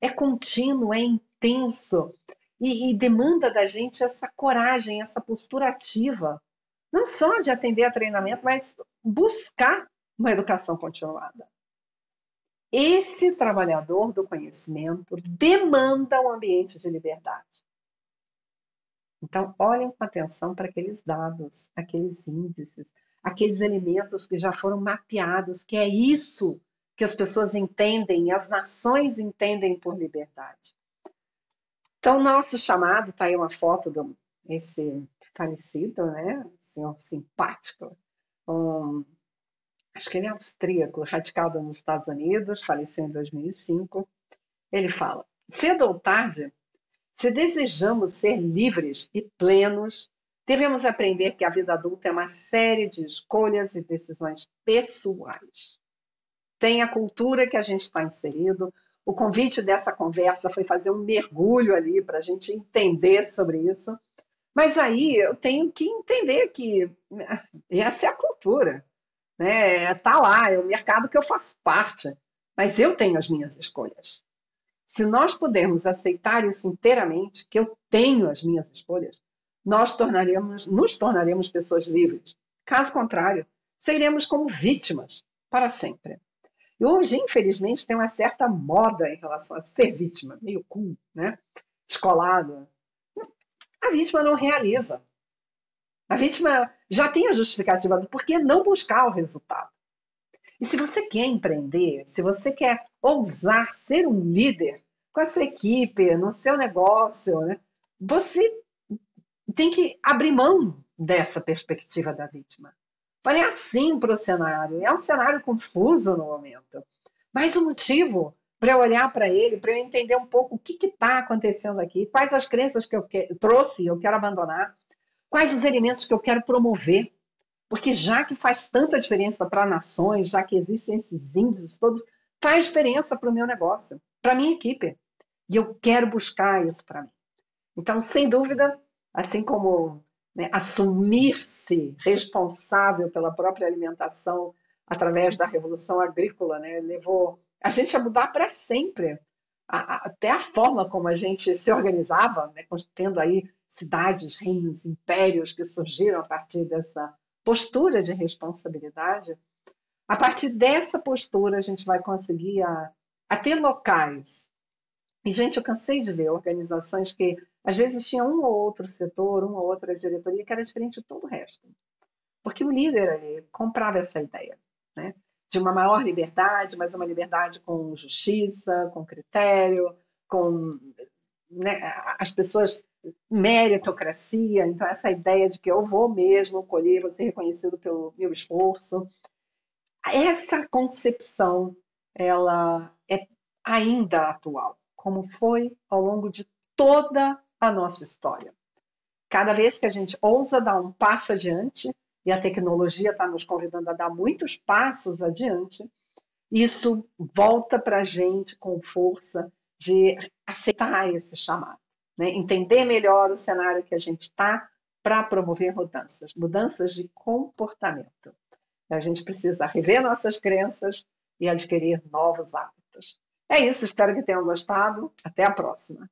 É contínuo, é intenso e demanda da gente essa coragem, essa postura ativa, não só de atender a treinamento, mas buscar uma educação continuada. Esse trabalhador do conhecimento demanda um ambiente de liberdade. Então, olhem com atenção para aqueles dados, aqueles índices, aqueles elementos que já foram mapeados, que é isso que as pessoas entendem, as nações entendem por liberdade. Então, nosso chamado, está aí uma foto desse falecido, né? Senhor simpático, acho que ele é austríaco, radicado nos Estados Unidos, faleceu em 2005. Ele fala: cedo ou tarde, se desejamos ser livres e plenos, devemos aprender que a vida adulta é uma série de escolhas e decisões pessoais. Tem a cultura que a gente está inserido. O convite dessa conversa foi fazer um mergulho ali para a gente entender sobre isso. Mas aí eu tenho que entender que essa é a cultura, né? Tá lá, é o mercado que eu faço parte, mas eu tenho as minhas escolhas. Se nós pudermos aceitar isso inteiramente, que eu tenho as minhas escolhas, nos tornaremos pessoas livres. Caso contrário, seremos como vítimas para sempre. E hoje, infelizmente, tem uma certa moda em relação a ser vítima, meio cool, né? Descolado. A vítima não realiza. A vítima já tem a justificativa do porquê não buscar o resultado. E se você quer empreender, se você quer ousar ser um líder com a sua equipe, no seu negócio, né, você tem que abrir mão dessa perspectiva da vítima. Olhar assim para o cenário. É um cenário confuso no momento. Mas o motivo para eu olhar para ele, para eu entender um pouco o que está acontecendo aqui, quais as crenças que eu trouxe e eu quero abandonar, quais os elementos que eu quero promover. Porque já que faz tanta diferença para nações, já que existem esses índices todos, faz diferença para o meu negócio, para a minha equipe. E eu quero buscar isso para mim. Então, sem dúvida, assim como, né, assumir-se responsável pela própria alimentação através da Revolução Agrícola, né, levou a gente a mudar para sempre. Até a forma como a gente se organizava, né, tendo aí cidades, reinos, impérios que surgiram a partir dessa postura de responsabilidade. A partir dessa postura, a gente vai conseguir a ter locais. E, gente, eu cansei de ver organizações que, às vezes, tinha um ou outro setor, uma ou outra diretoria que era diferente de todo o resto. Porque o líder ali comprava essa ideia, né? De uma maior liberdade, mas uma liberdade com justiça, com critério, com, né, as pessoas, meritocracia. Então, essa ideia de que eu vou mesmo colher, vou ser reconhecido pelo meu esforço. Essa concepção, ela é ainda atual, como foi ao longo de toda a nossa história. Cada vez que a gente ousa dar um passo adiante, e a tecnologia está nos convidando a dar muitos passos adiante, isso volta para a gente com força de aceitar esse chamado, né? Entender melhor o cenário que a gente está para promover mudanças de comportamento. A gente precisa rever nossas crenças e adquirir novos hábitos. É isso, espero que tenham gostado. Até a próxima.